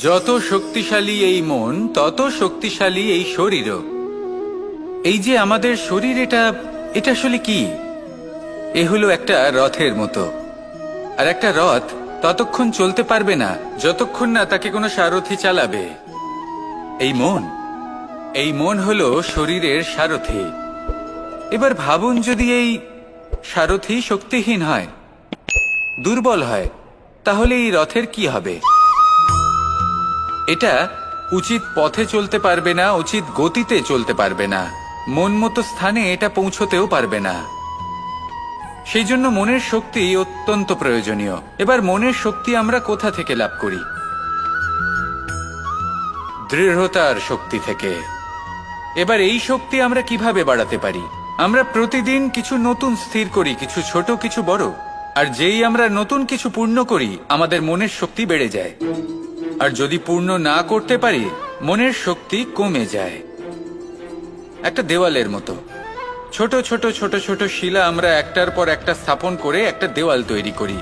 যত শক্তিশালী এই মন, তত শক্তিশালী এই শরীরও। এই যে আমাদের শরীর, এটা আসলে কি? এ হলো একটা রথের মতো। আর একটা রথ ততক্ষণ চলতে পারবে না যতক্ষণ না তাকে কোনো সারথি চালাবে। এই মন হলো শরীরের সারথি। এবার ভাবুন, যদি এই সারথি শক্তিহীন হয়, দুর্বল হয়, তাহলে এই রথের কি হবে? এটা উচিত পথে চলতে পারবে না, উচিত গতিতে চলতে পারবে না, মন মতো স্থানে এটা পৌঁছতেও পারবে না। সেই জন্য মনের শক্তি অত্যন্ত প্রয়োজনীয়। এবার মনের শক্তি আমরা কোথা থেকে লাভ করি? দৃঢ়তার শক্তি থেকে। এবার এই শক্তি আমরা কিভাবে বাড়াতে পারি? আমরা প্রতিদিন কিছু নতুন স্থির করি, কিছু ছোট কিছু বড়। আর যেই আমরা নতুন কিছু পূর্ণ করি, আমাদের মনের শক্তি বেড়ে যায়। আর যদি পূর্ণ না করতে পারি, মনের শক্তি কমে যায়। একটা দেওয়ালের মতো ছোট ছোট ছোট ছোট শিলা আমরা একটার পর একটা স্থাপন করে একটা দেওয়াল তৈরি করি।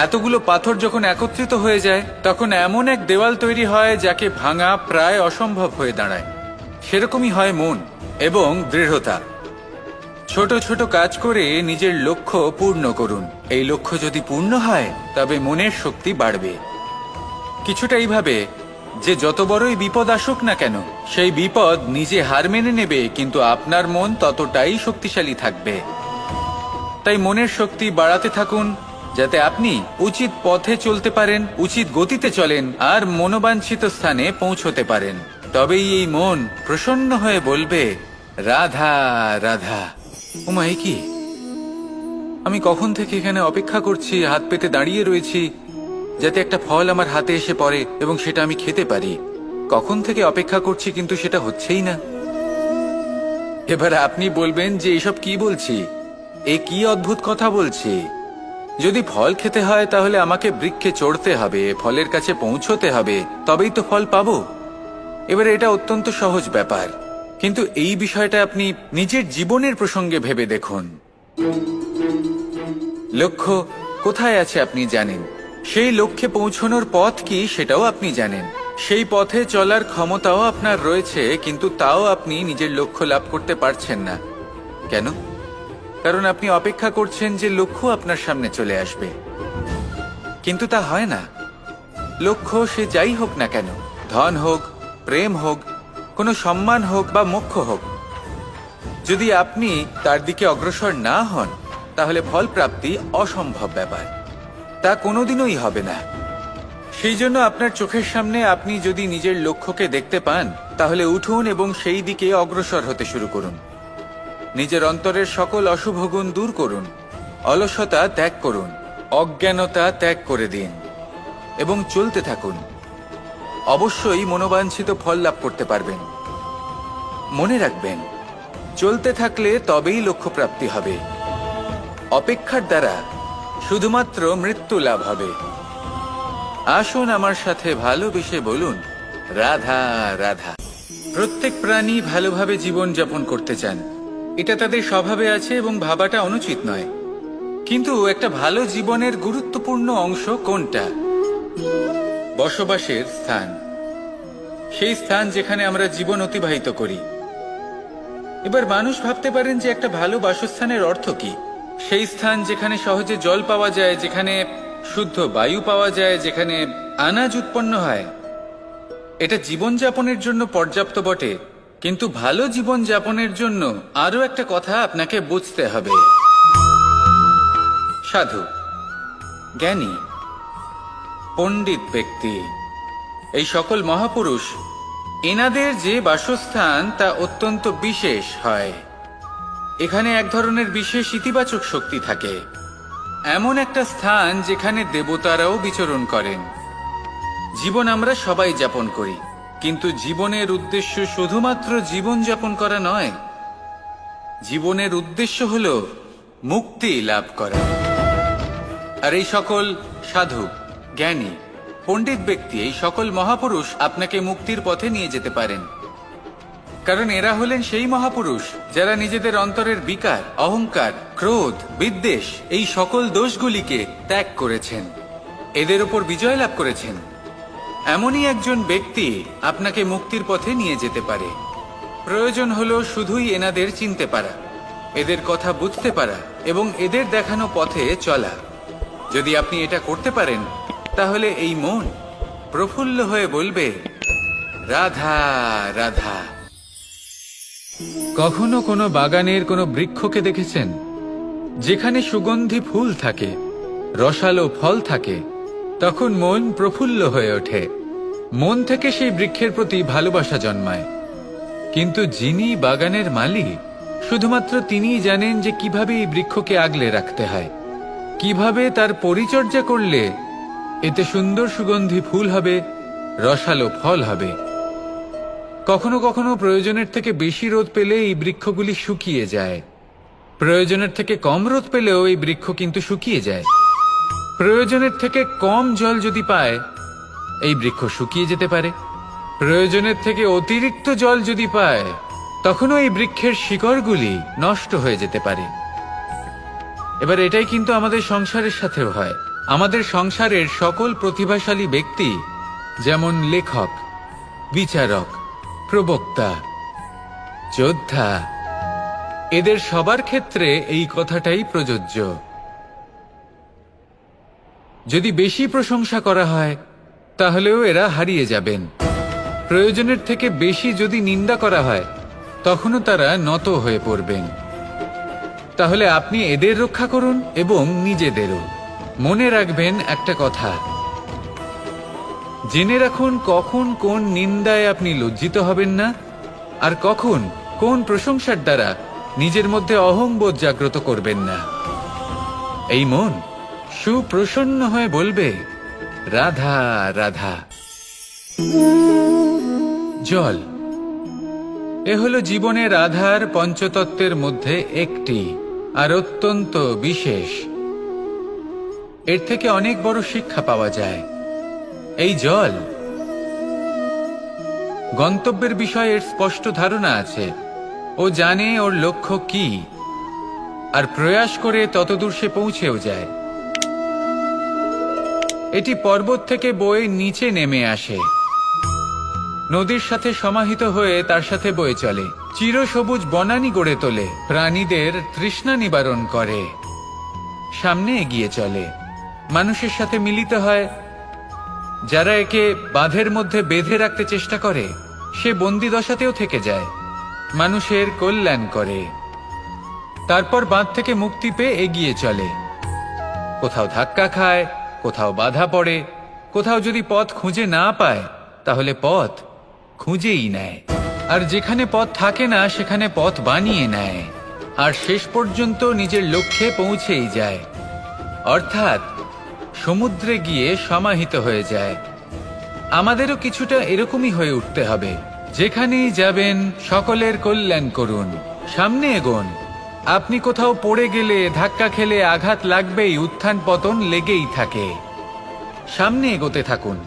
এতগুলো পাথর যখন একত্রিত হয়ে যায়, তখন এমন এক দেওয়াল তৈরি হয় যাকে ভাঙা প্রায় অসম্ভব হয়ে দাঁড়ায়। সেরকমই হয় মন এবং দৃঢ়তা। ছোট ছোট কাজ করে নিজের লক্ষ্য পূর্ণ করুন। এই লক্ষ্য যদি পূর্ণ হয়, তবে মনের শক্তি বাড়বে। কিছুটা এইভাবে যে যত বড়ই বিপদ আসুক না কেন, সেই বিপদ নিজে হার মেনে নেবে, কিন্তু আপনার মন ততটাই শক্তিশালী থাকবে। তাই মনের শক্তি বাড়াতে থাকুন, যাতে আপনি উচিত পথে চলতে পারেন, উচিত গতিতে চলেন আর মনোবাঞ্ছিত স্থানে পৌঁছতে পারেন। তবেই এই মন প্রসন্ন হয়ে বলবে, রাধা রাধা। ওমা, এ কি? আমি কখন থেকে এখানে অপেক্ষা করছি, হাত পেতে দাঁড়িয়ে রয়েছি যাতে একটা ফল আমার হাতে এসে পড়ে এবং সেটা আমি খেতে পারি। কখন থেকে অপেক্ষা করছি, কিন্তু সেটা হচ্ছেই না। এবার আপনি বলবেন যে এসব কি বলছি, এ কি অদ্ভুত কথা বলছি। যদি ফল খেতে হয়, তাহলে আমাকে বৃক্ষে চড়তে হবে, ফলের কাছে পৌঁছতে হবে, তবেই তো ফল পাবো। এবারে এটা অত্যন্ত সহজ ব্যাপার, কিন্তু এই বিষয়টা আপনি নিজের জীবনের প্রসঙ্গে ভেবে দেখুন। লক্ষ্য কোথায় আছে আপনি জানেন, সেই লক্ষ্যে পৌঁছানোর পথ কি সেটাও আপনি জানেন, সেই পথে চলার ক্ষমতাও আপনার রয়েছে, কিন্তু তাও আপনি নিজের লক্ষ্য লাভ করতে পারছেন না। কেন? কারণ আপনি অপেক্ষা করছেন যে লক্ষ্য আপনার সামনে চলে আসবে, কিন্তু তা হয় না। লক্ষ্য সে যাই হোক না কেন, ধন হোক, প্রেম হোক, কোনো সম্মান হোক বা মোক্ষ হোক, যদি আপনি তার দিকে অগ্রসর না হন, তাহলে ফল প্রাপ্তি অসম্ভব ব্যাপার। তা কোনোদিনই হবে না। সেই জন্য আপনার চোখের সামনে আপনি যদি নিজের লক্ষ্যকে দেখতে পান, তাহলে উঠুন এবং সেই দিকে অগ্রসর হতে শুরু করুন। নিজের অন্তরের সকল অশুভ গুণ দূর করুন, অলসতা ত্যাগ করুন, অজ্ঞানতা ত্যাগ করে দিন এবং চলতে থাকুন। অবশ্যই মনোবাঞ্ছিত ফল লাভ করতে পারবেন। মনে রাখবেন, চলতে থাকলে তবেই লক্ষ্য প্রাপ্তি হবে। অপেক্ষার দ্বারা শুধুমাত্র মৃত্যু লাভ হবে। আসুন আমার সাথে ভালোবেসে বলুন, রাধা রাধা। প্রত্যেক প্রাণী ভালোভাবে জীবন যাপন করতে চান, এটা তাদের স্বভাবে আছে এবং ভাবাটা অনুচিত নয়। কিন্তু একটা ভালো জীবনের গুরুত্বপূর্ণ অংশ কোনটা? বসবাসের স্থান। সেই স্থান যেখানে আমরা জীবন অতিবাহিত করি। এবার মানুষ ভাবতে পারেন যে একটা ভালো বাসস্থানের অর্থ কি? সেই স্থান যেখানে সহজে জল পাওয়া যায়, যেখানে শুদ্ধ বায়ু পাওয়া যায়, যেখানে আনাজ উৎপন্ন হয়। এটা জীবনযাপনের জন্য পর্যাপ্ত বটে, কিন্তু ভালো জীবন যাপনের জন্য আরো একটা কথা আপনাকে বুঝতে হবে। সাধু, জ্ঞানী, পণ্ডিত ব্যক্তি, এই সকল মহাপুরুষ, এনাদের যে বাসস্থান তা অত্যন্ত বিশেষ হয়। এখানে এক ধরনের বিশেষ ইতিবাচক শক্তি থাকে। এমন একটা স্থান যেখানে দেবতারাও বিচরণ করেন। জীবন আমরা সবাই যাপন করি, কিন্তু জীবনের উদ্দেশ্য শুধুমাত্র জীবন যাপন করা নয়। জীবনের উদ্দেশ্য হল মুক্তি লাভ করা। আর এই সকল সাধু, জ্ঞানী, পণ্ডিত ব্যক্তি, এই সকল মহাপুরুষ আপনাকে মুক্তির পথে নিয়ে যেতে পারেন। কারণ এরা হলেন সেই মহাপুরুষ যারা নিজেদের অন্তরের বিকার, অহংকার, ক্রোধ, বিদ্বেষ, এই সকল দোষগুলিকে ত্যাগ করেছেন, এদের উপর বিজয় লাভ করেছেন। এমনই একজন ব্যক্তি আপনাকে মুক্তির পথে নিয়ে যেতে পারে। প্রয়োজন হলো শুধুই এনাদের চিনতে পারা, এদের কথা বুঝতে পারা এবং এদের দেখানো পথে চলা। যদি আপনি এটা করতে পারেন, তাহলে এই মন প্রফুল্ল হয়ে বলবে, রাধা রাধা। কখনো কোনো বাগানের কোনো বৃক্ষকে দেখেছেন যেখানে সুগন্ধি ফুল থাকে, রসালো ফল থাকে? তখন মন প্রফুল্ল হয়ে ওঠে, মন থেকে সেই বৃক্ষের প্রতি ভালোবাসা জন্মায়। কিন্তু যিনি বাগানের মালিক, শুধুমাত্র তিনিই জানেন যে কিভাবে এই বৃক্ষকে আগলে রাখতে হয়, কিভাবে তার পরিচর্যা করলে এতে সুন্দর সুগন্ধি ফুল হবে, রসালো ফল হবে। কখনো কখনো প্রয়োজনের থেকে বেশি রোদ পেলে এই বৃক্ষগুলি শুকিয়ে যায়, প্রয়োজনের থেকে কম রোদ পেলেও এই বৃক্ষ কিন্তু শুকিয়ে যায়। প্রয়োজনের থেকে কম জল যদি পায়, এই বৃক্ষ শুকিয়ে যেতে পারে। প্রয়োজনের থেকে অতিরিক্ত জল যদি পায়, তখনও এই বৃক্ষের শিকড়গুলি নষ্ট হয়ে যেতে পারে। এবার এটাই কিন্তু আমাদের সংসারের সাথেও হয়। আমাদের সংসারের সকল প্রতিভাশালী ব্যক্তি, যেমন লেখক, বিচারক, প্রবক্তা, যোদ্ধা, এদের সবার ক্ষেত্রে এই কথাটাই প্রযোজ্য। যদি বেশি প্রশংসা করা হয়, তাহলেও এরা হারিয়ে যাবেন। প্রয়োজনের থেকে বেশি যদি নিন্দা করা হয়, তখনও তারা নত হয়ে পড়বেন। তাহলে আপনি এদের রক্ষা করুন এবং নিজেদেরও। মনে রাখবেন একটা কথা, জেনে রাখুন কখন কোন নিন্দায় আপনি লজ্জিত হবেন না, আর কখন কোন প্রশংসার দ্বারা নিজের মধ্যে অহংবোধ জাগ্রত করবেন না। এই মন সুপ্রসন্ন হয়ে বলবে, রাধা রাধা। জল এ হলো জীবনের আধার পঞ্চতত্ত্বের মধ্যে একটি, আর অত্যন্ত বিশেষ। এর থেকে অনেক বড় শিক্ষা পাওয়া যায়। এই জল গন্তব্যের বিষয়ে এর স্পষ্ট ধারণা আছে, ও জানে ওর লক্ষ্য কি, আর প্রয়াস করে ততদূর সে পৌঁছেও যায়। এটি পর্বত থেকে বয়ে নিচে নেমে আসে, নদীর সাথে সমাহিত হয়ে তার সাথে বয়ে চলে, চিরসবুজ বনানী গড়ে তোলে, প্রাণীদের তৃষ্ণা নিবারণ করে, সামনে এগিয়ে চলে, মানুষের সাথে মিলিত হয়। যারা একে বাঁধের মধ্যে বেঁধে রাখতে চেষ্টা করে, সে বন্দি দশাতেও থেকে যায়, মানুষের কল্যাণ করে। তারপর বাঁধ থেকে মুক্তি পেয়ে এগিয়ে চলে, কোথাও ধাক্কা খায়, কোথাও বাধা পড়ে, কোথাও যদি পথ খুঁজে না পায়, তাহলে পথ খুঁজেই নেয়, আর যেখানে পথ থাকে না সেখানে পথ বানিয়ে নেয়, আর শেষ পর্যন্ত নিজের লক্ষ্যে পৌঁছেই যায়, অর্থাৎ সমুদ্রে গিয়ে সমাহিত হয়ে যায়। আমাদেরও কিছুটা এরকমই হয়ে উঠতে হবে। যেখানেই যাবেন সকলের কল্যাণ করুন, সামনে এগোন। আপনি কোথাও পড়ে গেলে, ধাক্কা খেলে আঘাত লাগবেই, উত্থান পতন লেগেই থাকে। সামনে এগোতে থাকুন।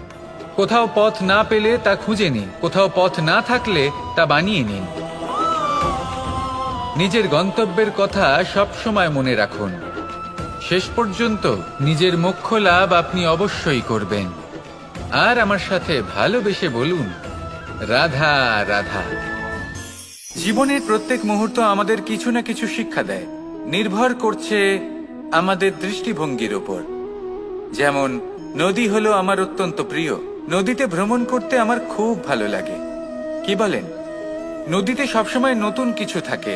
কোথাও পথ না পেলে তা খুঁজে নিন, কোথাও পথ না থাকলে তা বানিয়ে নিন। নিজের গন্তব্যের কথা সব সময় মনে রাখুন। শেষ পর্যন্ত নিজের মোক্ষ লাভ আপনি অবশ্যই করবেন। আর আমার সাথে ভালোবেসে বলুন, রাধা রাধা। জীবনের প্রত্যেক মুহূর্ত আমাদের কিছু না কিছু শিক্ষা দেয়, নির্ভর করছে আমাদের দৃষ্টিভঙ্গির উপর। যেমন নদী হলো আমার অত্যন্ত প্রিয়, নদীতে ভ্রমণ করতে আমার খুব ভালো লাগে। কি বলেন? নদীতে সবসময় নতুন কিছু থাকে,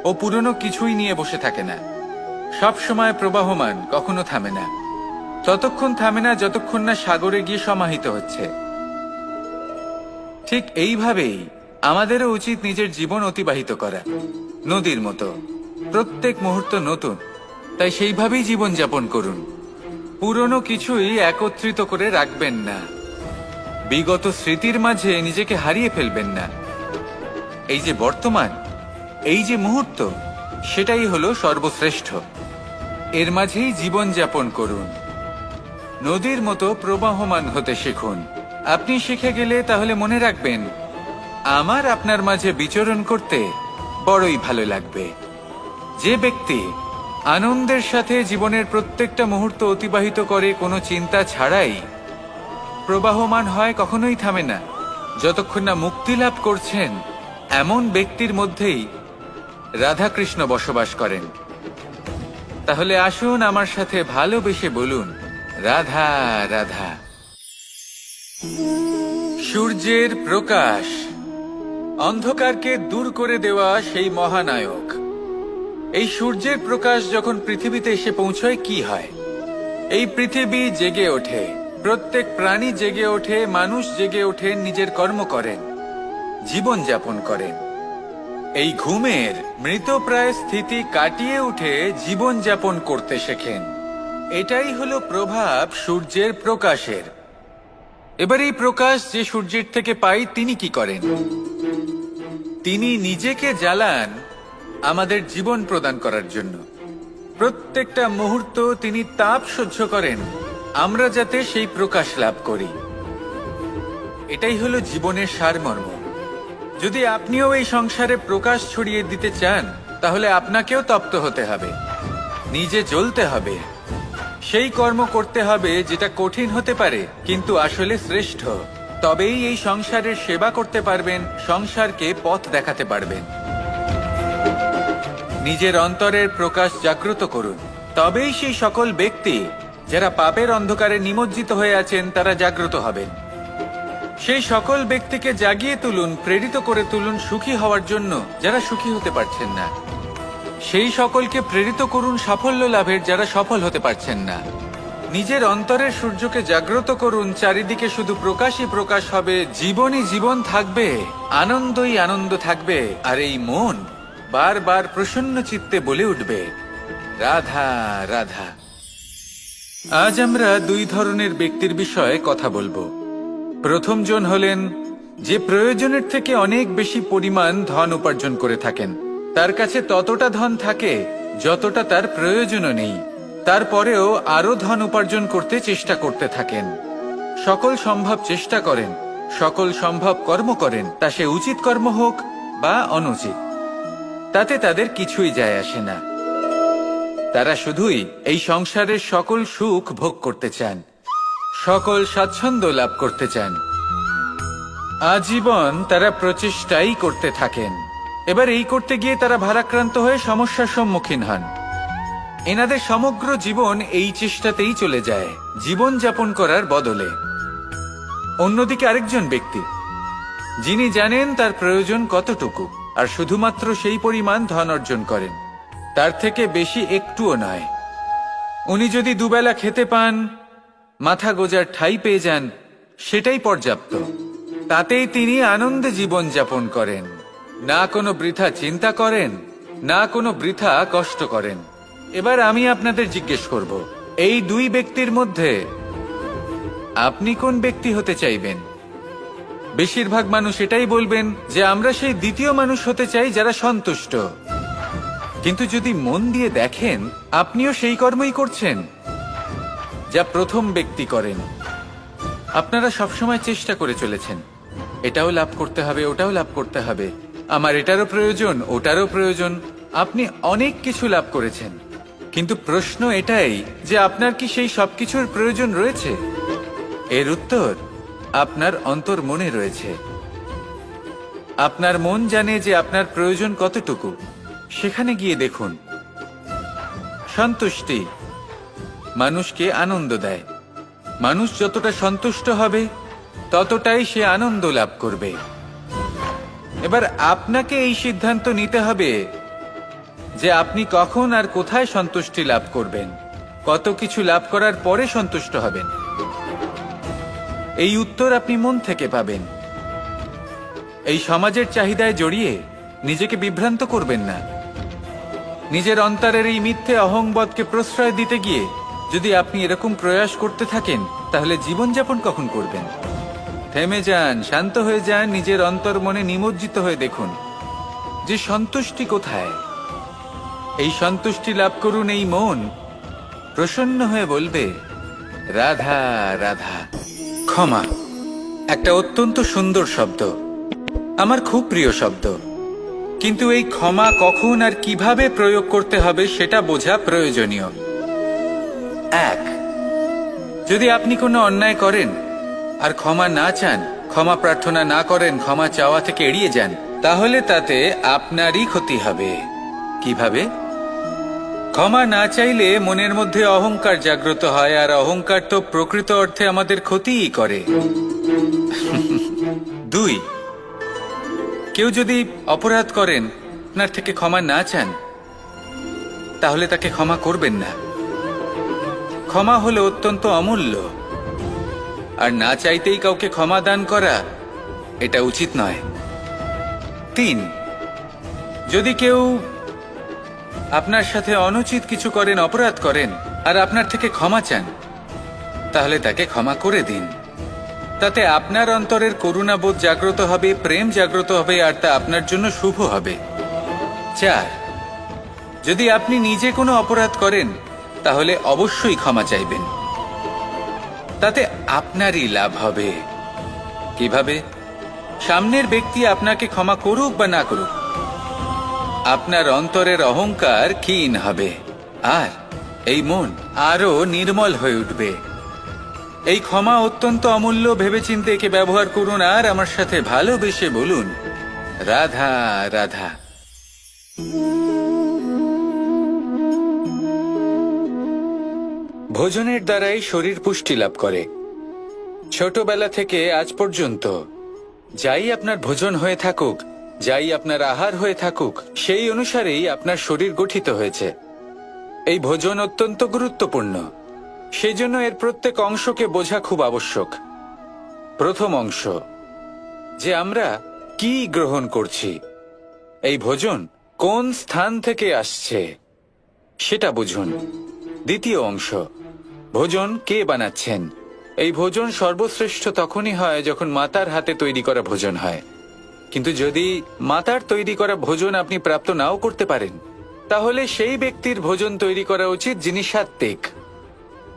ও পুরনো কিছুই নিয়ে বসে থাকে না, সব সময় প্রবাহমান, কখনো থামে না। ততক্ষণ থামে না যতক্ষণ না সাগরে গিয়ে সমাহিত হচ্ছে। ঠিক এইভাবেই আমাদেরও উচিত নিজের জীবন অতিবাহিত করা, নদীর মতো। প্রত্যেক মুহূর্ত নতুন, তাই সেইভাবেই জীবন যাপন করুন। পুরনো কিছুই একত্রিত করে রাখবেন না, বিগত স্মৃতির মাঝে নিজেকে হারিয়ে ফেলবেন না। এই যে বর্তমান, এই যে মুহূর্ত, সেটাই হলো সর্বশ্রেষ্ঠ। এর মাঝেই জীবন যাপন করুন, নদীর মতো প্রবাহমান হতে শিখুন। আপনি শিখে গেলে তাহলে মনে রাখবেন, আমার আপনার মাঝে বিচরণ করতে বড়ই ভালো লাগবে। যে ব্যক্তি আনন্দের সাথে জীবনের প্রত্যেকটা মুহূর্ত অতিবাহিত করে কোনো চিন্তা ছাড়াই, প্রবাহমান হয়, কখনোই থামে না। যতক্ষণ না মুক্তি লাভ করছেন, এমন ব্যক্তির মধ্যেই রাধাকৃষ্ণ বসবাস করেন। তাহলে আসুন আমার সাথে ভালোবেসে বলুন, রাধা রাধা। সূর্যের প্রকাশ, অন্ধকারকে দূর করে দেওয়া সেই মহানায়ক। এই সূর্যের প্রকাশ যখন পৃথিবীতে এসে পৌঁছয়, কি হয়? এই পৃথিবী জেগে ওঠে, প্রত্যেক প্রাণী জেগে ওঠে, মানুষ জেগে ওঠে, নিজের কর্ম করেন, জীবন যাপন করেন। এই ঘুমের মৃতপ্রায় স্থিতি কাটিয়ে উঠে জীবন যাপন করতে শেখেন। এটাই হলো প্রভাব সূর্যের প্রকাশের। এবার এই প্রকাশ যে সূর্যের থেকে পাই, তিনি কি করেন? তিনি নিজেকে জ্বালান আমাদের জীবন প্রদান করার জন্য। প্রত্যেকটা মুহূর্ত তিনি তাপ সহ্য করেন, আমরা যাতে সেই প্রকাশ লাভ করি। এটাই হলো জীবনের সারমর্ম। যদি আপনিও এই সংসারে প্রকাশ ছড়িয়ে দিতে চান, তাহলে আপনাকেও তপ্ত হতে হবে, নিজে জ্বলতে হবে, সেই কর্ম করতে হবে যেটা কঠিন হতে পারে কিন্তু আসলে শ্রেষ্ঠ। তবেই এই সংসারের সেবা করতে পারবেন, সংসারকে পথ দেখাতে পারবেন। নিজের অন্তরের প্রকাশ জাগ্রত করুন, তবেই সেই সকল ব্যক্তি যারা পাপের অন্ধকারে নিমজ্জিত হয়ে আছেন, তারা জাগ্রত হবেন। সেই সকল ব্যক্তিকে জাগিয়ে তুলুন, প্রেরিত করে তুলুন সুখী হওয়ার জন্য যারা সুখী হতে পারছেন না। সেই সকলকে প্রেরিত করুন সাফল্য লাভের যারা সফল হতে পারছেন না। নিজের অন্তরের সূর্যকে জাগ্রত করুন, চারিদিকে শুধু প্রকাশই প্রকাশ হবে, জীবনই জীবন থাকবে, আনন্দই আনন্দ থাকবে, আর এই মন বারবার প্রসন্ন চিত্তে বলে উঠবে, রাধা রাধা। আজ আমরা দুই ধরনের ব্যক্তির বিষয়ে কথা বলবো। প্রথম জন হলেন যে প্রয়োজনের থেকে অনেক বেশি পরিমাণ ধন উপার্জন করে থাকেন। তার কাছে ততটা ধন থাকে যতটা তার প্রয়োজনও নেই, তারপরেও আরো ধন উপার্জন করতে চেষ্টা করতে থাকেন। সকল সম্ভব চেষ্টা করেন, সকল সম্ভব কর্ম করেন, তা সে উচিত কর্ম হোক বা অনুচিত, তাতে তাদের কিছুই যায় আসে না। তারা শুধুই এই সংসারের সকল সুখ ভোগ করতে চান, সকল স্বাচ্ছন্দ্য লাভ করতে চান। আজীবন তারা প্রচেষ্টাই করতে থাকেন। এবার এই করতে গিয়ে তারা ভারাক্রান্ত হয়ে সমস্যার সম্মুখীন হন। এনাদের সমগ্র জীবন এই চেষ্টাতেই চলে যায়, জীবন যাপন করার বদলে। অন্যদিকে আরেকজন ব্যক্তি, যিনি জানেন তার প্রয়োজন কতটুকু, আর শুধুমাত্র সেই পরিমাণ ধন অর্জন করেন, তার থেকে বেশি একটুও নয়। উনি যদি দুবেলা খেতে পান, মাথা গোজার ঠাঁই পেয়ে যান, সেটাই পর্যাপ্ত। তাতেই তিনি আনন্দে জীবন যাপন করেন, না কোনো বৃথা চিন্তা করেন, না কোনো বৃথা কষ্ট করেন। এবার আমি আপনাদের জিজ্ঞেস করব, এই দুই ব্যক্তির মধ্যে আপনি কোন ব্যক্তি হতে চাইবেন? বেশিরভাগ মানুষ এটাই বলবেন যে আমরা সেই দ্বিতীয় মানুষ হতে চাই যারা সন্তুষ্ট। কিন্তু যদি মন দিয়ে দেখেন, আপনিও সেই কর্মই করছেন যা প্রথম ব্যক্তি করেন। আপনারা সবসময় চেষ্টা করে চলেছেন, এটাও লাভ করতে হবে, ওটাও লাভ করতে হবে, আমার এটারও প্রয়োজন, ওটারও প্রয়োজন। আপনি অনেক কিছু লাভ করেছেন, কিন্তু প্রশ্ন এটাই যে আপনার কি সেই সবকিছুর প্রয়োজন রয়েছে? এর উত্তর আপনার অন্তর মনে রয়েছে। আপনার মন জানে যে আপনার প্রয়োজন কতটুকু। সেখানে গিয়ে দেখুন। সন্তুষ্টি মানুষকে আনন্দ দেয়। মানুষ যতটা সন্তুষ্ট হবে, ততটাই সে আনন্দ লাভ করবে। এবার আপনাকে এই সিদ্ধান্ত নিতে হবে যে আপনি কখন আর কোথায় সন্তুষ্টি লাভ করবেন, কত কিছু লাভ করার পরে সন্তুষ্ট হবেন। এই উত্তর আপনি মন থেকে পাবেন। এই সমাজের চাহিদায় জড়িয়ে নিজেকে বিভ্রান্ত করবেন না। নিজের অন্তরের এই মিথ্যে অহংবোধকে প্রশ্রয় দিতে গিয়ে যদি আপনি এরকম প্রয়াস করতে থাকেন, তাহলে জীবনযাপন কখন করবেন? থেমে যান, শান্ত হয়ে যান, নিজের অন্তর মনে নিমজ্জিত হয়ে দেখুন যে সন্তুষ্টি কোথায়। এই সন্তুষ্টি লাভ করুন। এই মন প্রসন্ন হয়ে বলবে, রাধা রাধা। ক্ষমা একটা অত্যন্ত সুন্দর শব্দ, আমার খুব প্রিয় শব্দ, কিন্তু এই ক্ষমা কখন আর কিভাবে প্রয়োগ করতে হবে সেটা বোঝা প্রয়োজনীয়। এক, যদি আপনি কোনো অন্যায় করেন, আর ক্ষমা না চান, ক্ষমা প্রার্থনা না করেন, ক্ষমা চাওয়া থেকে এড়িয়ে যান, তাহলে তাতে আপনারই ক্ষতি হবে। কিভাবে? ক্ষমা না চাইলে মনের মধ্যে অহংকার জাগ্রত হয়, আর অহংকার তো প্রকৃত অর্থে আমাদের ক্ষতিই করে। 2, কেউ যদি অপরাধ করেন, আপনার থেকে ক্ষমা না চান, তাহলে তাকে ক্ষমা করবেন না। ক্ষমা হলো অত্যন্ত অমূল্য, আর না চাইতেই কাউকে ক্ষমা দান করা এটা উচিত নয়। 3, যদি কেউ আপনার সাথে অনুচিত কিছু করেন, অপরাধ করেন, আর আপনার থেকে ক্ষমা চান, তাহলে তাকে ক্ষমা করে দিন। তাতে আপনার অন্তরের করুণাবোধ জাগ্রত হবে, প্রেম জাগ্রত হবে, আর তা আপনার জন্য শুভ হবে। 4, যদি আপনি নিজে কোনো অপরাধ করেন, তাহলে অবশ্যই ক্ষমা চাইবেন। তাতে আপনারই লাভ হবে। কিভাবে? সামনের ব্যক্তি আপনাকে ক্ষমা করুক বা না করুক, আপনার অন্তরের অহংকার ক্ষীণ হবে, আর এই মন আরো নির্মল হয়ে উঠবে। এই ক্ষমা অত্যন্ত অমূল্য, ভেবেচিন্তে একে ব্যবহার করুন, আর আমার সাথে ভালোবেসে বলুন, রাধা রাধা। ভোজনের দ্বারাই শরীর পুষ্টি লাভ করে। ছোটবেলা থেকে আজ পর্যন্ত যাই আপনার ভোজন হয়ে থাকুক, যাই আপনার আহার হয়ে থাকুক, সেই অনুসারেই আপনার শরীর গঠিত হয়েছে। এই ভোজন অত্যন্ত গুরুত্বপূর্ণ, সেই জন্য এর প্রত্যেক অংশকে বোঝা খুব আবশ্যক। প্রথম অংশ, যে আমরা কি গ্রহণ করছি, এই ভোজন কোন স্থান থেকে আসছে সেটা বুঝুন। দ্বিতীয় অংশ, ভোজন কে বানাচ্ছেন। এই ভোজন সর্বশ্রেষ্ঠ তখনই হয় যখন মাতার হাতে তৈরি করা ভোজন হয়। কিন্তু যদি মাতার তৈরি করা ভোজন আপনি প্রাপ্ত নাও করতে পারেন, তাহলে সেই ব্যক্তির ভোজন তৈরি করা উচিত যিনি সাত্ত্বিক।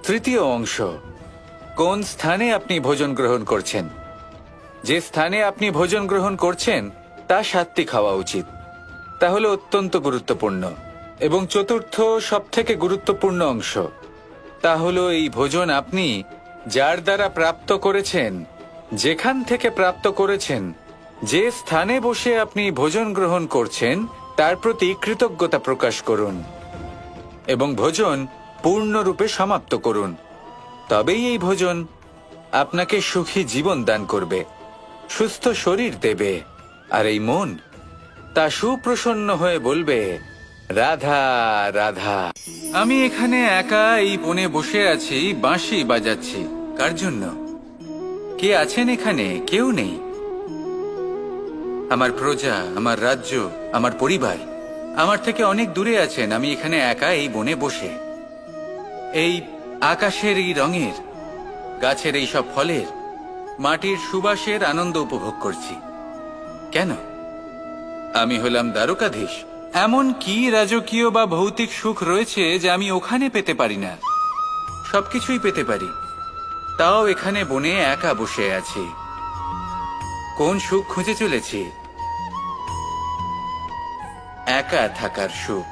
তৃতীয় অংশ, কোন স্থানে আপনি ভোজন গ্রহণ করছেন। যে স্থানে আপনি ভোজন গ্রহণ করছেন তা সাত্ত্বিক হওয়া উচিত। তাহলে অত্যন্ত গুরুত্বপূর্ণ। এবং চতুর্থ সবথেকে গুরুত্বপূর্ণ অংশ, তা হলো এই ভোজন আপনি যার দ্বারা প্রাপ্ত করেছেন, যেখান থেকে প্রাপ্ত করেছেন, যে স্থানে বসে আপনি ভোজন গ্রহণ করছেন, তার প্রতি কৃতজ্ঞতা প্রকাশ করুন এবং ভোজন পূর্ণরূপে সমাপ্ত করুন। তবেই এই ভোজন আপনাকে সুখী জীবন দান করবে, সুস্থ শরীর দেবে, আর এই মন তা সুপ্রসন্ন হয়ে বলবে, রাধা রাধা। আমি এখানে একা এই বনে বসে আছি, বাঁশি বাজাচ্ছি। কার জন্য? কে আছেন এখানে? কেউ নেই। আমার প্রজা, আমার রাজ্য, আমার পরিবার আমার থেকে অনেক দূরে আছেন। আমি এখানে একা এই বনে বসে এই আকাশের এই রঙের, গাছের এই সব ফলের, মাটির সুবাসের আনন্দ উপভোগ করছি। কেন? আমি হলাম দ্বারকাধীশ। এমন কি রাজকীয় বা ভৌতিক সুখ রয়েছে যা আমি ওখানে পেতে পারি না? সবকিছুই পেতে পারি, তাও এখানে বনে একা বসে আছি। কোন সুখ খুঁজে চলেছি? একা থাকার সুখ।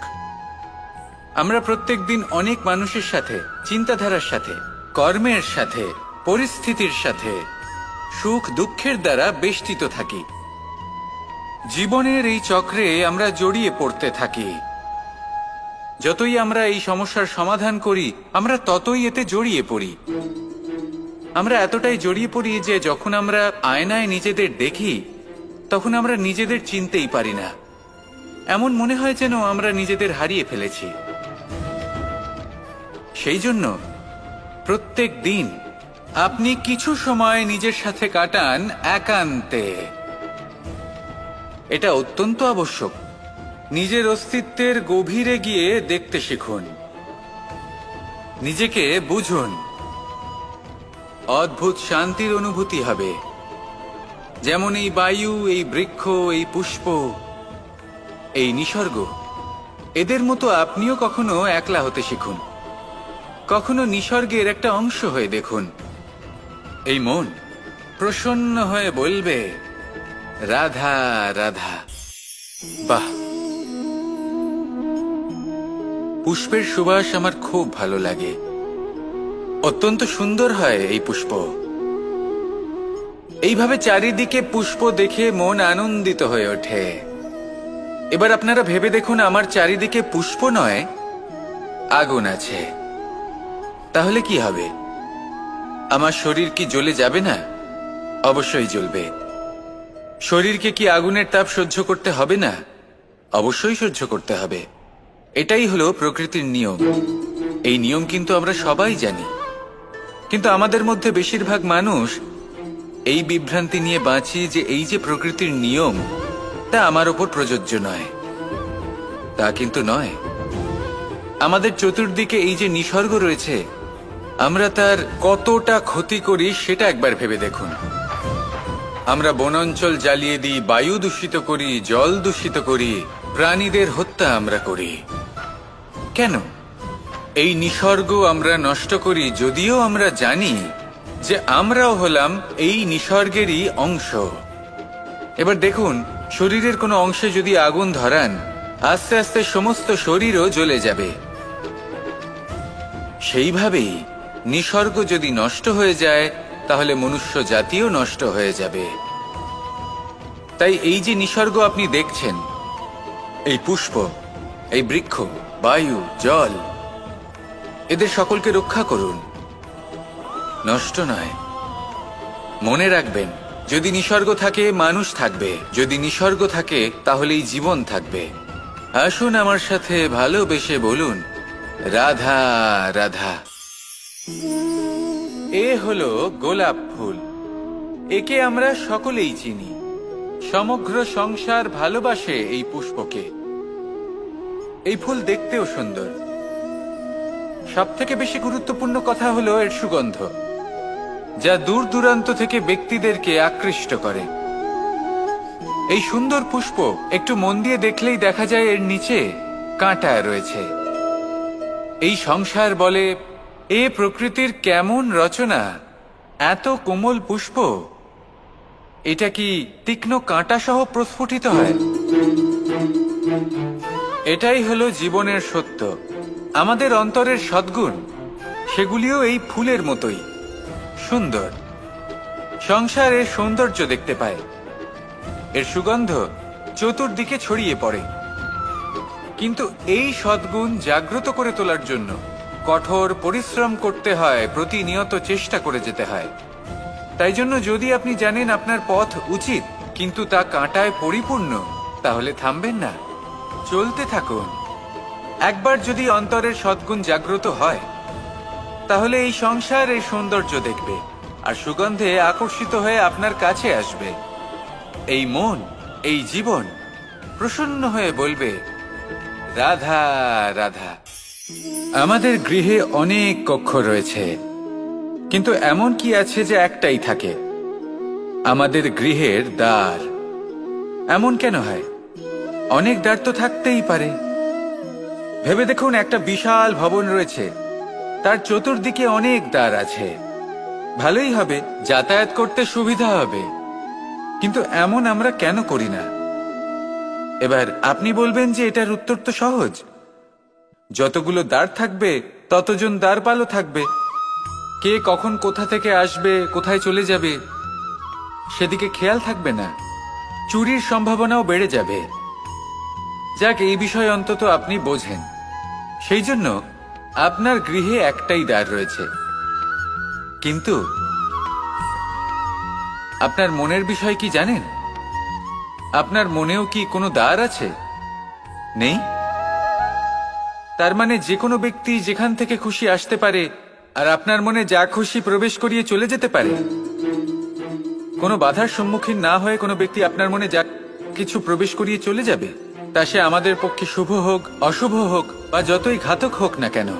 আমরা প্রত্যেকদিন অনেক মানুষের সাথে, চিন্তাধারার সাথে, কর্মের সাথে, পরিস্থিতির সাথে, সুখ দুঃখের দ্বারা বেষ্টিত থাকি। জীবনের এই চক্রে আমরা জড়িয়ে পড়তে থাকি। যতই আমরা এই সমস্যার সমাধান করি, আমরা ততই এতে জড়িয়ে পড়ি। আমরা এতটাই জড়িয়ে পড়ি যে যখন আমরা আয়নায় নিজেদের দেখি, তখন আমরা নিজেদের চিনতেই পারি না। এমন মনে হয় যেন আমরা নিজেদের হারিয়ে ফেলেছি। সেই জন্য প্রত্যেক দিন আপনি কিছু সময় নিজের সাথে কাটান একান্তে। এটা অত্যন্ত আবশ্যক। নিজের অস্তিত্বের গভীরে গিয়ে দেখতে শিখুন, নিজেকে বুঝুন। অদ্ভুত শান্তির অনুভূতি হবে। যেমন এই বায়ু, এই বৃক্ষ, এই পুষ্প, এই নিসর্গ, এদের মতো আপনিও কখনো একলা হতে শিখুন। কখনো নিসর্গের একটা অংশ হয়ে দেখুন। এই মন প্রসন্ন হয়ে বলবে, রাধা রাধা। বাহ, পুষ্পের সুবাস আমার খুব ভালো লাগে। অত্যন্ত সুন্দর হয় এই পুষ্প। এইভাবে চারিদিকে পুষ্প দেখে মন আনন্দিত হয়ে ওঠে। এবার আপনারা ভেবে দেখুন, আমার চারিদিকে পুষ্প নয়, আগুন আছে। তাহলে কি হবে? আমার শরীর কি জ্বলে যাবে না? অবশ্যই জ্বলবে। শরীরকে কি আগুনের তাপ সহ্য করতে হবে না? অবশ্যই সহ্য করতে হবে। এটাই হলো প্রকৃতির নিয়ম। এই নিয়ম কিন্তু আমরা সবাই জানি, কিন্তু আমাদের মধ্যে বেশিরভাগ মানুষ এই বিভ্রান্তি নিয়ে বাঁচি যে এই যে প্রকৃতির নিয়ম, তা আমার ওপর প্রযোজ্য নয়। তা কিন্তু নয়। আমাদের চতুর্দিকে এই যে নিসর্গ রয়েছে, আমরা তার কতটা ক্ষতি করি সেটা একবার ভেবে দেখুন। আমরা বনাঞ্চল জ্বালিয়ে দিই, বায়ু দূষিত করি, জল দূষিত করি, প্রাণীদের হত্যা আমরা করি। কেন? এই নিসর্গ আমরা নষ্ট করি, যদিও আমরা জানি যে আমরাও হলাম এই নিসর্গেরই অংশ। এবার দেখুন, শরীরের কোনো অংশে যদি আগুন ধরান, আস্তে আস্তে সমস্ত শরীরও জ্বলে যাবে। সেইভাবেই নিসর্গ যদি নষ্ট হয়ে যায়, তাহলে মনুষ্য জাতিও নষ্ট হয়ে যাবে। তাই এই যে নিসর্গ আপনি দেখছেন, এই পুষ্প, এই বৃক্ষ, বায়ু, জল, এদের সকলকে রক্ষা করুন, নষ্ট নয়। মনে রাখবেন, যদি নিসর্গ থাকে মানুষ থাকবে, যদি নিসর্গ থাকে তাহলেই জীবন থাকবে। আসুন আমার সাথে ভালোবেসে বলুন, রাধা রাধা। এ হলো গোলাপ ফুল। একে আমরা সকলেই চিনি। সমগ্র সংসার ভালোবাসে এই পুষ্পকে। এই ফুল দেখতেও সুন্দর। সবথেকে বেশি গুরুত্বপূর্ণ কথা হলো এর সুগন্ধ, যা দূর দূরান্ত থেকে ব্যক্তিদেরকে আকৃষ্ট করে। এই সুন্দর পুষ্প একটু মন দিয়ে দেখলেই দেখা যায় এর নিচে কাঁটা রয়েছে। এই সংসার বলে, এ প্রকৃতির কেমন রচনা, এত কোমল পুষ্প, এটা কি তীক্ষ্ণ কাঁটা সহ প্রস্ফুটিত হয়? এটাই হলো জীবনের সত্য। আমাদের অন্তরের সদ্গুণ, সেগুলিও এই ফুলের মতোই সুন্দর। সংসারের সৌন্দর্য দেখতে পায়, এর সুগন্ধ চতুর্দিকে ছড়িয়ে পড়ে। কিন্তু এই সদ্গুণ জাগ্রত করে তোলার জন্য কঠোর পরিশ্রম করতে হয়, প্রতিনিয়ত চেষ্টা করে যেতে হয়। তাই জন্য যদি আপনি জানেন আপনার পথ উচিত, কিন্তু তা কাঁটায় পরিপূর্ণ, তাহলে থামবেন না, চলতে থাকুন। একবার যদি অন্তরের সদ্গুণ জাগ্রত হয়, তাহলে এই সংসার এর সৌন্দর্য দেখবে আর সুগন্ধে আকর্ষিত হয়ে আপনার কাছে আসবে। এই মন, এই জীবন প্রসন্ন হয়ে বলবে, রাধা রাধা। আমাদের গৃহে অনেক কক্ষ রয়েছে, কিন্তু এমন কি আছে যে একটাই থাকে? আমাদের গৃহের দ্বার। এমন কেন হয়? অনেক দ্বার তো থাকতেই পারে। ভেবে দেখুন, একটা বিশাল ভবন রয়েছে, তার চতুর্দিকে অনেক দ্বার আছে। ভালোই হবে, যাতায়াত করতে সুবিধা হবে, কিন্তু এমন আমরা কেন করি না? এবার আপনি বলবেন যে এটার উত্তর তো সহজ। যতগুলো দ্বার থাকবে, ততজন দ্বারপালও থাকবে। কে কখন কোথা থেকে আসবে, কোথায় চলে যাবে, সেদিকে খেয়াল থাকবে না। চুরির সম্ভাবনাও বেড়ে যাবে। যাক, এই বিষয়ে অন্তত আপনি বোঝেন। সেই জন্য আপনার গৃহে একটাই দ্বার রয়েছে। কিন্তু আপনার মনের বিষয় কি জানেন? আপনার মনেও কি কোনো দ্বার আছে? নেই? তার মানে যে কোনো ব্যক্তি যেখান থেকে খুশি আসতে পারে, আর আপনার মনে যা খুশি প্রবেশ করিয়ে চলে যেতে পারে। কোনো বাধার সম্মুখীন না হয়ে কোনো ব্যক্তি আপনার মনে যা কিছু প্রবেশ করিয়ে চলে যাবে, তা সে আমাদের পক্ষে শুভ হোক, অশুভ হোক, বা যতই ঘাতক হোক না কেন।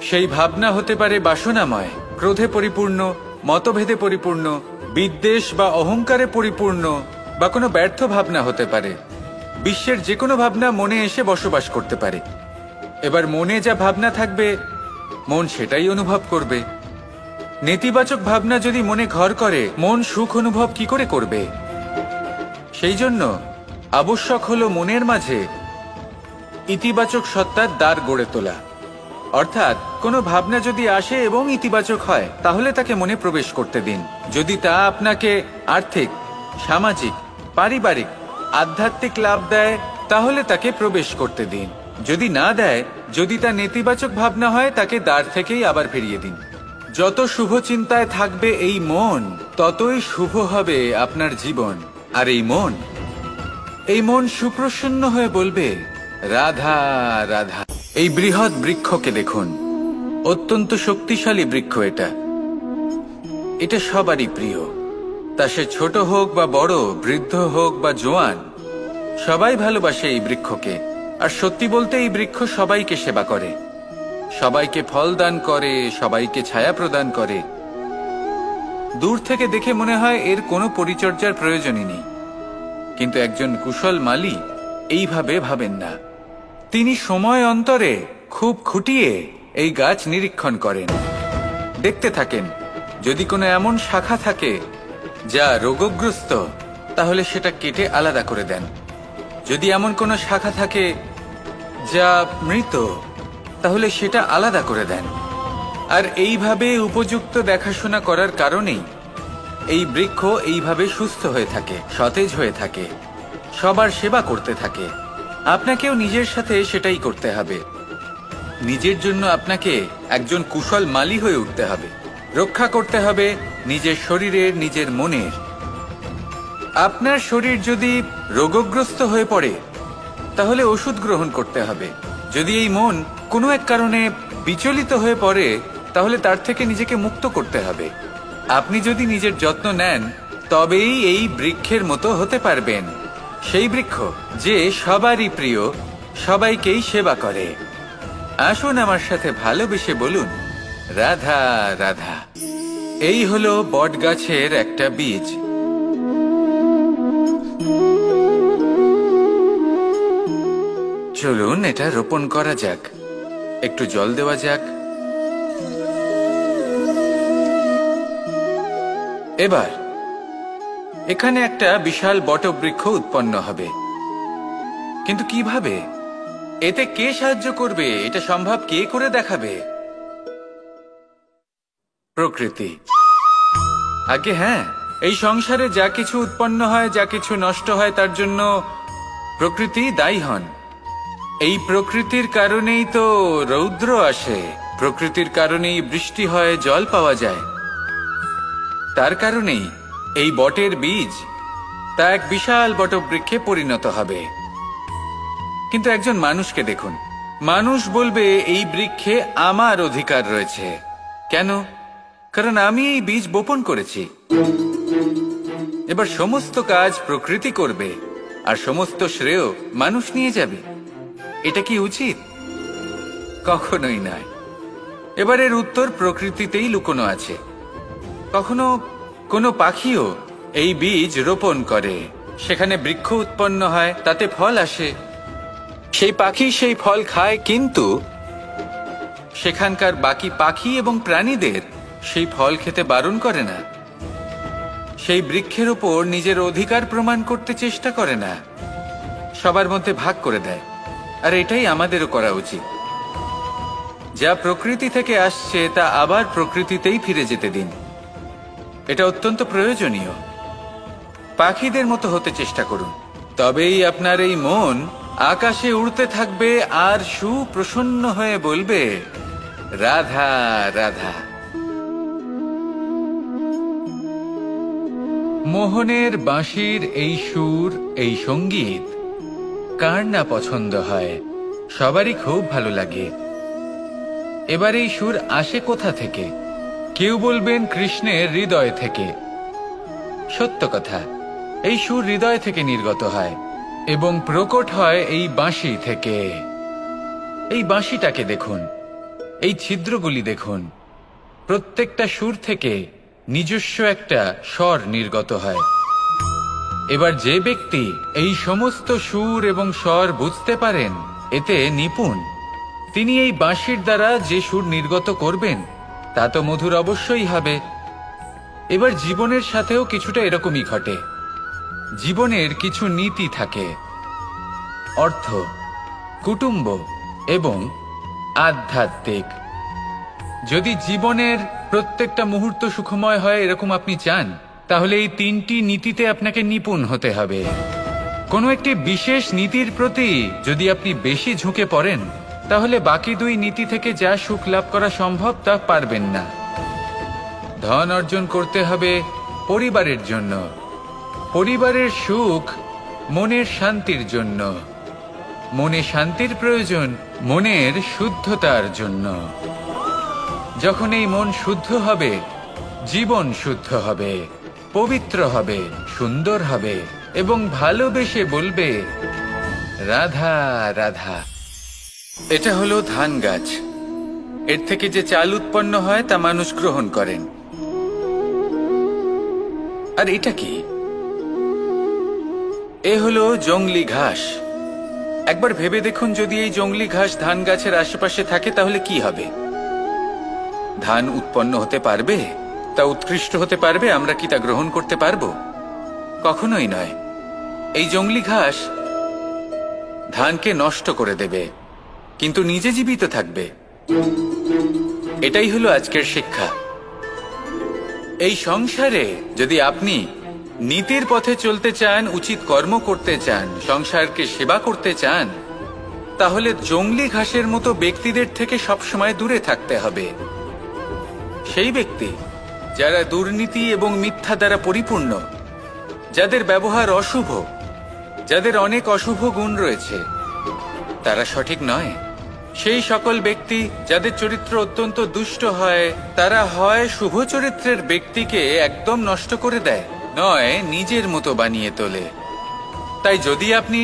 সেই ভাবনা হতে পারে বাসনাময়, ক্রোধে পরিপূর্ণ, মতভেদে পরিপূর্ণ, বিদ্বেষ বা অহংকারে পরিপূর্ণ, বা কোনো ব্যর্থ ভাবনা হতে পারে। বিশ্বের যে কোনো ভাবনা মনে এসে বসবাস করতে পারে। এবার মনে যা ভাবনা থাকবে, মন সেটাই অনুভব করবে। নেতিবাচক ভাবনা যদি মনে ঘর করে, মন সুখ অনুভব কি করে করবে? সেই জন্য আবশ্যক হলো মনের মাঝে ইতিবাচক সত্তার দ্বার গড়ে তোলা, অর্থাৎ কোনো ভাবনা যদি আসে এবং ইতিবাচক হয় তাহলে তাকে মনে প্রবেশ করতে দিন। যদি তা আপনাকে আর্থিক, সামাজিক, পারিবারিক, আধ্যাত্মিক লাভ দেয় তাহলে তাকে প্রবেশ করতে দিন। যদি না দেয়, যদি তা নেতিবাচক ভাবনা হয়, তাকে দ্বার থেকেই আবার ফিরিয়ে দিন। যত শুভ চিন্তায় থাকবে এই মন, ততই শুভ হবে আপনার জীবন। আর এই মন সুপ্রসন্ন হয়ে বলবে, রাধা রাধা। এই বৃহৎ বৃক্ষকে দেখুন, অত্যন্ত শক্তিশালী বৃক্ষ। এটা সবারই প্রিয়, তা সে ছোট হোক বা বড়, বৃদ্ধ হোক বা জোয়ান, সবাই ভালোবাসে এই বৃক্ষকে। আর সত্যি বলতে এই বৃক্ষ সবাইকে সেবা করে, সবাইকে ফল দান করে, সবাইকে ছায়া প্রদান করে। দূর থেকে দেখে মনে হয় এর কোনো পরিচর্যার প্রয়োজনই নেই, কিন্তু একজন কুশল মালী এইভাবে ভাবেন না। তিনি সময় অন্তরে খুব খুঁটিয়ে এই গাছ নিরীক্ষণ করেন, দেখতে থাকেন। যদি কোনো এমন শাখা থাকে যা রোগগ্রস্ত, তাহলে সেটা কেটে আলাদা করে দেন। যদি এমন কোনো শাখা থাকে যা মৃত, তাহলে সেটা আলাদা করে দেন। আর এইভাবে উপযুক্ত দেখাশোনা করার কারণেই এই বৃক্ষ এইভাবে সুস্থ হয়ে থাকে, সতেজ হয়ে থাকে, সবার সেবা করতে থাকে। আপনাকেও নিজের সাথে সেটাই করতে হবে। নিজের জন্য আপনাকে একজন কুশল মালী হয়ে উঠতে হবে, রক্ষা করতে হবে নিজের শরীরের, নিজের মনের। আপনার শরীর যদি রোগগ্রস্ত হয়ে পড়ে, তাহলে ওষুধ গ্রহণ করতে হবে। যদি এই মন কোনো এক কারণে বিচলিত হয়ে পড়ে, তাহলে তার থেকে নিজেকে মুক্ত করতে হবে। আপনি যদি নিজের যত্ন নেন, তবেই এই বৃক্ষের মতো হতে পারবেন। সেই বৃক্ষ যে সবারই প্রিয়, সবাইকেই সেবা করে। আসুন আমার সাথে ভালোবেসে বলুন, রাধা রাধা। এই হলো বট গাছের একটা বীজ। চলুন এটা রোপণ করা যাক, একটু জল দেওয়া যাক। এবার এখানে একটা বিশাল বটবৃক্ষ উৎপন্ন হবে। কিন্তু কিভাবে? এতে কে সাহায্য করবে? এটা সম্ভব কে করে দেখাবে? প্রকৃতি। আগে হ্যাঁ, এই সংসারে যা কিছু উৎপন্ন হয়, যা কিছু নষ্ট হয়, তার জন্য প্রকৃতি দায়ী হন। এই প্রকৃতির কারণেই তো রৌদ্র আসে, প্রকৃতির কারণেই বৃষ্টি হয়, জল পাওয়া যায়। তার কারণেই এই বটের বীজ তা এক বিশাল বটবৃক্ষে পরিণত হবে। কিন্তু একজন মানুষকে দেখুন, মানুষ বলবে এই বৃক্ষে আমার অধিকার রয়েছে। কেন? কারণ আমি এই বীজ বপন করেছি। এবার সমস্ত কাজ প্রকৃতি করবে আর সমস্ত শ্রেয় মানুষ নিয়ে যাবে। এটা কি উচিত? কখনোই নয়। এবার এর উত্তর প্রকৃতিতেই লুকোনো আছে। কখনো কোনো পাখিও এই বীজ রোপণ করে, সেখানে বৃক্ষ উৎপন্ন হয়, তাতে ফল আসে, সেই পাখি সেই ফল খায়, কিন্তু সেখানকার বাকি পাখি এবং প্রাণীদের সেই ফল খেতে বারণ করে না। সেই বৃক্ষের উপর নিজের অধিকার প্রমাণ করতে চেষ্টা করে না, সবার মধ্যে ভাগ করে দেয়। আর এটাই আমাদেরও করা উচিত। যা প্রকৃতি থেকে আসছে তা আবার প্রকৃতিতেই ফিরে যেতে দিন। এটা অত্যন্ত প্রয়োজনীয়। পাখিদের মতো হতে চেষ্টা করুন, তবেই আপনার এই মন আকাশে উড়তে থাকবে আর সুপ্রসন্ন হয়ে বলবে, রাধা রাধা। মোহনের বাঁশির এই সুর, এই সঙ্গীত কার না পছন্দ হয়? সবারই খুব ভালো লাগে। এবার এই সুর আসে কোথা থেকে? কেউ বলবেন কৃষ্ণের হৃদয় থেকে। সত্য কথা, এই সুর হৃদয় থেকে নির্গত হয় এবং প্রকট হয় এই বাঁশি থেকে। এই বাঁশিটাকে দেখুন, এই ছিদ্রগুলি দেখুন, প্রত্যেকটা সুর থেকে নিজস্ব একটা স্বর নির্গত হয়। এবার যে ব্যক্তি এই সমস্ত সুর এবং স্বর বুঝতে পারেন, এতে নিপুণ, তিনি এই বাঁশির দ্বারা যে সুর নির্গত করবেন তা তো মধুর অবশ্যই হবে। এবার জীবনের সাথেও কিছুটা এরকমই ঘটে। জীবনের কিছু নীতি থাকে, অর্থ, কুটুম্ব এবং আধ্যাত্মিক। যদি জীবনের প্রত্যেকটা মুহূর্ত সুখময় হয় এরকম আপনি চান, তাহলে এই তিনটি নীতিতে আপনাকে নিপুণ হতে হবে। কোনো একটি বিশেষ নীতির প্রতি যদি আপনি বেশি ঝুঁকে পড়েন, তাহলে বাকি দুই নীতি থেকে যা সুখ লাভ করা সম্ভব তা পারবেন না। ধন অর্জন করতে হবে পরিবারের জন্য, পরিবারের সুখ মনের শান্তির জন্য, মনে শান্তির প্রয়োজন মনের শুদ্ধতার জন্য। যখন এই মন শুদ্ধ হবে, জীবন শুদ্ধ হবে, পবিত্র হবে, সুন্দর হবে এবং ভালোবেসে বলবে রাধা রাধা। এটা হলো ধান গাছ। এর থেকে যে চাল উৎপন্ন হয় তা মানুষ গ্রহণ করেন। আর এটা কি? এ হলো জংলি ঘাস। একবার ভেবে দেখুন, যদি এই জংলি ঘাস ধান গাছের আশেপাশে থাকে তাহলে কি হবে? ধান উৎপন্ন হতে পারবে? তা উৎকৃষ্ট হতে পারবে? আমরা কি তা গ্রহণ করতে পারবো? কখনোই নয়। এই জংলি ঘাস ধানকে নষ্ট করে দেবে, কিন্তু নিজে জীবিত থাকবে। এটাই হলো আজকের শিক্ষা। এই সংসারে যদি আপনি নীতির পথে চলতে চান, উচিত কর্ম করতে চান, সংসারকে সেবা করতে চান, তাহলে জংলি ঘাসের মতো ব্যক্তিদের থেকে সবসময় দূরে থাকতে হবে। সেই ব্যক্তি যারা দুর্নীতি এবং মিথ্যা দ্বারা পরিপূর্ণ, যাদের ব্যবহার অশুভ, যাদের অনেক অশুভ গুণ রয়েছে, তারা সঠিক নয়। সেই সকল ব্যক্তি যাদের চরিত্র অত্যন্ত দুষ্ট হয়, তারা হয় শুভ চরিত্রের ব্যক্তিকে একদম নষ্ট করে দেয়, নয় নিজের মতো বানিয়ে তোলে। তাই যদি আপনি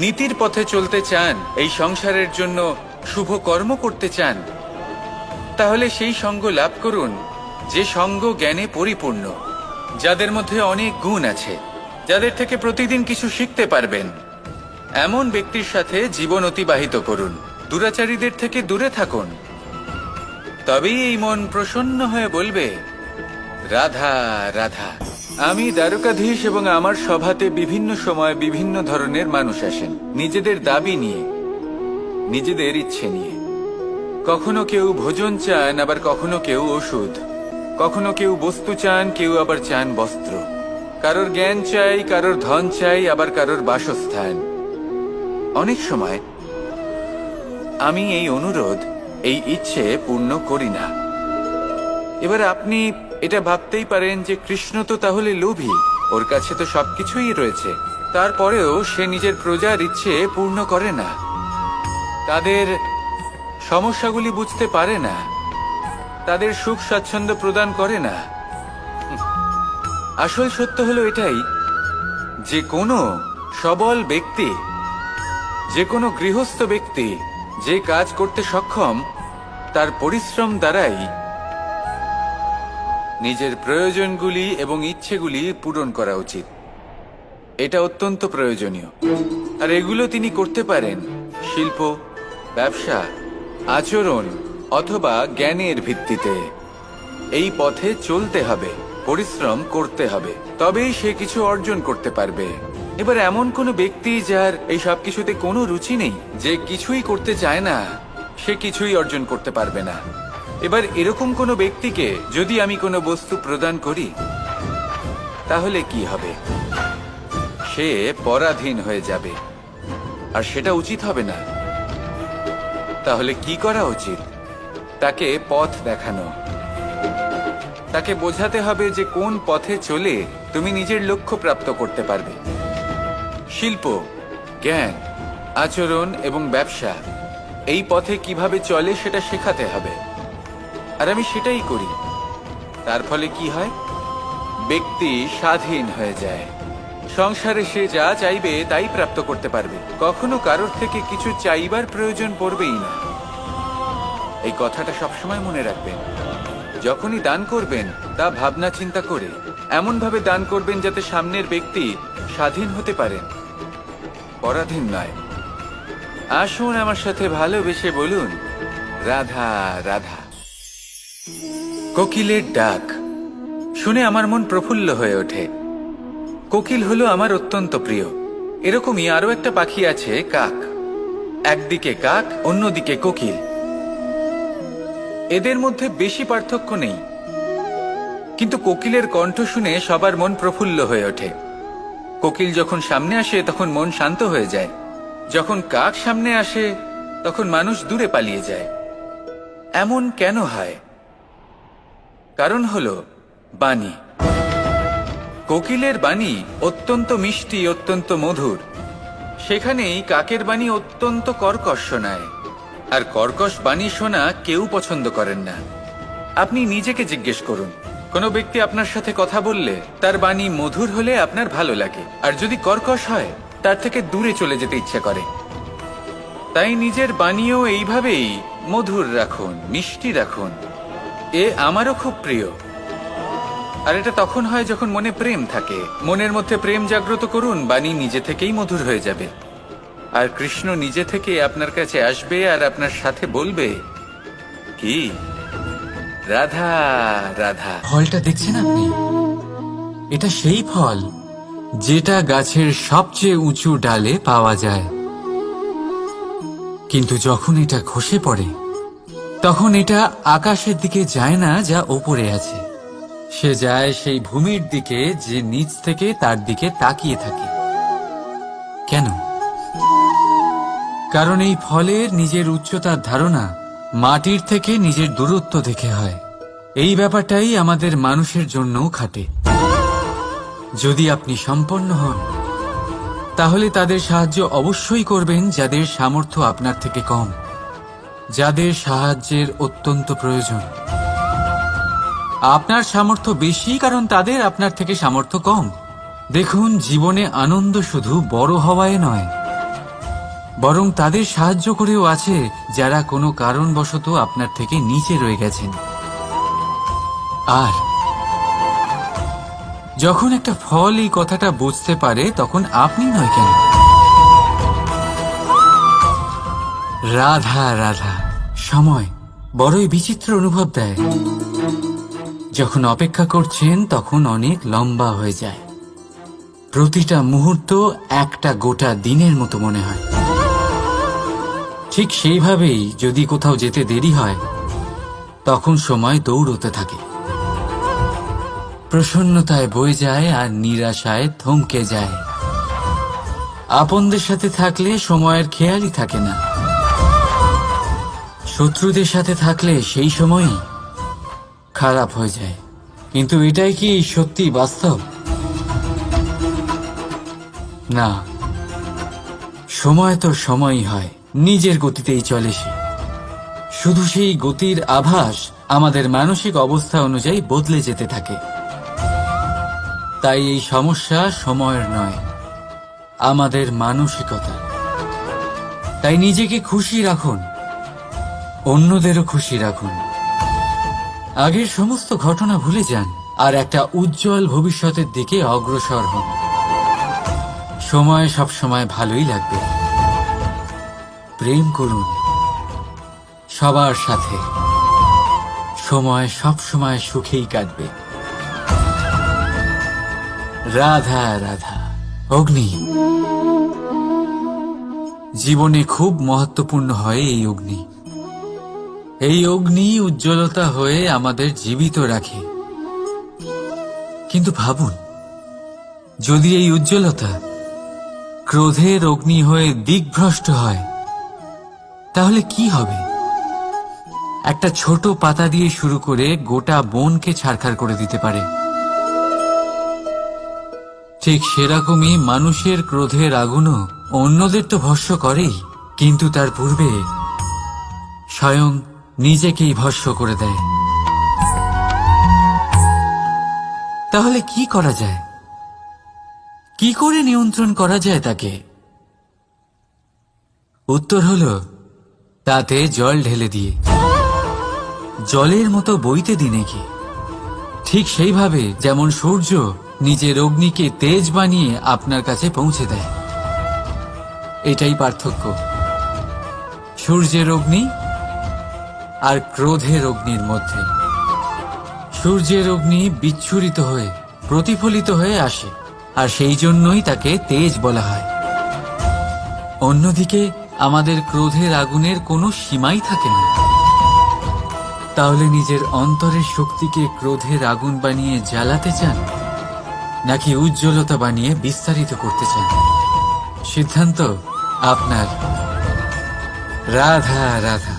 নীতির পথে চলতে চান, এই সংসারের জন্য শুভ কর্ম করতে চান, তাহলে সেই সঙ্গ লাভ করুন যে সঙ্গ জ্ঞানে পরিপূর্ণ, যাদের মধ্যে অনেক গুণ আছে, যাদের থেকে প্রতিদিন কিছু শিখতে পারবেন। এমন ব্যক্তির সাথে জীবন অতিবাহিত করুন। দুরাচারীদের থেকে দূরে থাকুন। তবেই এই মন প্রসন্ন হয়ে বলবে রাধা রাধা। আমি দ্বারকাধীশ এবং আমার সভাতে বিভিন্ন সময় বিভিন্ন ধরনের মানুষ আসেন, নিজেদের দাবি নিয়ে, নিজেদের ইচ্ছে নিয়ে। কখনো কেউ ভোজন চান, আবার কখনো কেউ ওষুধ, কখনো কেউ বস্তু চান, কেউ আবার চান বস্ত্র। কারোর জ্ঞান চাই, কারোর ধন চাই, আবার কারোর বাসস্থান। অনেক সময় আমি এই অনুরোধ, এই ইচ্ছে পূর্ণ করি না। এবার আপনি এটা ভাবতেই পারেন যে কৃষ্ণ তো তাহলে লোভী, ওর কাছে তো সবকিছুই রয়েছে, তারপরেও সে নিজের প্রজার ইচ্ছে পূর্ণ করে না, তাদের সমস্যাগুলি বুঝতে পারে না, তাদের সুখ স্বাচ্ছন্দ্য প্রদান করে না। আসল সত্য হলো এটাই যে কোনো সবল ব্যক্তি, যে কোনো গৃহস্থ ব্যক্তি যে কাজ করতে সক্ষম, তার পরিশ্রম দ্বারাই নিজের প্রয়োজনগুলি এবং ইচ্ছেগুলি পূরণ করা উচিত। এটা অত্যন্ত প্রয়োজনীয়। আর এগুলো তিনি করতে পারেন শিল্প, ব্যবসা, আচরণ অথবা জ্ঞানের ভিত্তিতে। এই পথে চলতে হবে, পরিশ্রম করতে হবে, তবেই সে কিছু অর্জন করতে পারবে। এবার এমন কোনো ব্যক্তি যার এই সব কিছুতে কোনো রুচি নেই, যে কিছুই করতে চায় না, সে কিছুই অর্জন করতে পারবে না। এবার এরকম কোনো ব্যক্তিকে যদি আমি কোনো বস্তু প্রদান করি, তাহলে কি হবে? সে পরাধীন হয়ে যাবে, আর সেটা উচিত হবে না। তাহলে কি করা উচিত? তাকে পথ দেখানো, তাকে বোঝাতে হবে যে কোন পথে চলে তুমি নিজের লক্ষ্য প্রাপ্ত করতে পারবে। শিল্প, জ্ঞান, আচরণ এবং ব্যবসা, এই পথে কিভাবে চলে সেটা শেখাতে হবে। আর আমি সেটাই করি। তার ফলে কি হয়? ব্যক্তি স্বাধীন হয়ে যায়। সংসারে সে যা চাইবে তাই প্রাপ্ত করতে পারবে, কখনো কারোর থেকে কিছু চাইবার প্রয়োজন পড়বেই না। এই কথাটা সবসময় মনে রাখবেন। যখনই দান করবেন তা ভাবনা চিন্তা করে এমন ভাবে দান করবেন যাতে সামনের ব্যক্তি স্বাধীন হতে পারেন, পরাধীন নয়। আসুন আমার সাথে ভালোবেসে বলুন রাধা রাধা। কোকিলের ডাক শুনে আমার মন প্রফুল্ল হয়ে ওঠে। কোকিল হলো আমার অত্যন্ত প্রিয়। এরকমই আরো একটা পাখি আছে, কাক। একদিকে কাক, অন্যদিকে কোকিল। এদের মধ্যে বেশি পার্থক্য নেই, কিন্তু কোকিলের কণ্ঠ শুনে সবার মন প্রফুল্ল হয়ে ওঠে। কোকিল যখন সামনে আসে তখন মন শান্ত হয়ে যায়, যখন কাক সামনে আসে তখন মানুষ দূরে পালিয়ে যায়। এমন কেন হয়? কারণ হলো বাণী। কোকিলের বাণী অত্যন্ত মিষ্টি, অত্যন্ত মধুর। সেখানেই কাকের বাণী অত্যন্ত কর্কশ শোনায়, আর কর্কশ বাণী শোনা কেউ পছন্দ করেন না। আপনি নিজেকে জিজ্ঞেস করুন, কোনো ব্যক্তি আপনার সাথে কথা বললে তার বাণী মধুর হলে আপনার ভালো লাগে, আর যদি কর্কশ হয় তার থেকে দূরে চলে যেতে ইচ্ছে করে। তাই নিজের বাণীও এইভাবেই মধুর রাখুন, মিষ্টি রাখুন। এ আমারও খুব প্রিয়। আর এটা তখন হয় যখন মনে প্রেম থাকে। মনের মধ্যে প্রেম জাগ্রত করুন, বাণী নিজে থেকেই মধুর হয়ে যাবে। আর কৃষ্ণ নিজে থেকে আপনার কাছে আসবে আর আপনার সাথে বলবে, কি রাধা রাধা। ফলটা দেখছেন আপনি? এটা সেই ফল যেটা গাছের সবচেয়ে উঁচু ডালে পাওয়া যায়, কিন্তু যখন এটা খসে পড়ে তখন এটা আকাশের দিকে যায় না যা ওপরে আছে, সে যায় সেই ভূমির দিকে যে নিচ থেকে তার দিকে তাকিয়ে থাকে। কেন? কারণ এই ফলের নিজের উচ্চতার ধারণা মাটির থেকে নিজের দূরত্ব দেখে হয়। এই ব্যাপারটাই আমাদের মানুষের জন্যও খাটে। যদি আপনি সম্পন্ন হন তাহলে তাদের সাহায্য অবশ্যই করবেন যাদের সামর্থ্য আপনার থেকে কম, যাদের সাহায্যের অত্যন্ত প্রয়োজন। আপনার সামর্থ্য বেশি কারণ তাদের আপনার থেকে সামর্থ্য কম। দেখুন, জীবনে আনন্দ শুধু বড় হওয়ায় নয়, বরং তাদের সাহায্য করেও আছে যারা কোনো কারণবশত আপনার থেকে নিচে রয়ে গেছেন। আর যখন একটা ফল এই কথাটা বুঝতে পারে তখন আপনি নয় কেন? রাধা রাধা। সময় বড়ই বিচিত্র অনুভব দেয়। যখন অপেক্ষা করছেন তখন অনেক লম্বা হয়ে যায়। প্রতিটা মুহূর্ত একটা গোটা দিনের মতো মনে হয়। ঠিক সেইভাবেই যদি কোথাও যেতে দেরি হয় তখন সময় দৌড়তে থাকে। প্রসন্নতায় বয়ে যায় আর নিরাশায় থমকে যায়। আপনদের সাথে থাকলে সময়ের খেয়ালই থাকে না, শত্রুদের সাথে থাকলে সেই সময়ই খারাপ হয়ে যায়। কিন্তু এটাই কি সত্যি বাস্তব? না, সময় তো সময়ই হয়, নিজের গতিতেই চলে সে। শুধু সেই গতির আভাস আমাদের মানসিক অবস্থা অনুযায়ী বদলে যেতে থাকে। তাই এই সমস্যা সময়ের নয়, আমাদের মানসিকতা। তাই নিজেকে খুশি রাখুন, অন্যদেরও খুশি রাখুন। আগের সমস্ত ঘটনা ভুলে যান আর একটা উজ্জ্বল ভবিষ্যতের দিকে অগ্রসর হন। সময় সবসময় ভালোই লাগবে। প্রেম করুন সবার সাথে, সময় সবসময় সুখেই কাটবে। রাধা রাধা। অগ্নি জীবনে খুব মহত্বপূর্ণ হয়। এই অগ্নি উজ্জ্বলতা হয়ে আমাদের জীবিত রাখে। কিন্তু ভাবুন, যদি এই উজ্জ্বলতা ক্রোধের অগ্নি হয়ে দিকভ্রষ্ট হয় তাহলে কি হবে? একটা ছোট পাতা দিয়ে শুরু করে গোটা বনকে ছারখার করে দিতে পারে। ঠিক সেরকমই মানুষের ক্রোধের আগুনও অন্যদের তো ভস্ম করেই, কিন্তু তার পূর্বে স্বয়ং নিজেকেই ভস্ম করে দেয়। তাহলে কি করা যায়? কি করে নিয়ন্ত্রণ করা যায় তাকে? উত্তর হলো তাতে জল ঢেলে দিয়ে, জলের মতো বইতে দিনে কি। ঠিক সেইভাবে যেমন সূর্য নিজের অগ্নিকে তেজ বানিয়ে আপনার কাছে পৌঁছে দেয়। এটাই পার্থক্য সূর্যের অগ্নি আর ক্রোধের অগ্নির মধ্যে। সূর্যের অগ্নি বিচ্ছুরিত হয়ে প্রতিফলিত হয়ে আসে, আর সেই জন্যই তাকে তেজ বলা হয়। অন্যদিকে আমাদের ক্রোধের আগুনের কোনো সীমাই থাকে না। তাহলে নিজের অন্তরের শক্তিকে ক্রোধের আগুন বানিয়ে জ্বালাতে চান, নাকি উজ্জ্বলতা বানিয়ে বিস্তারিত করতে চান? সিদ্ধান্ত আপনার। রাধা রাধা।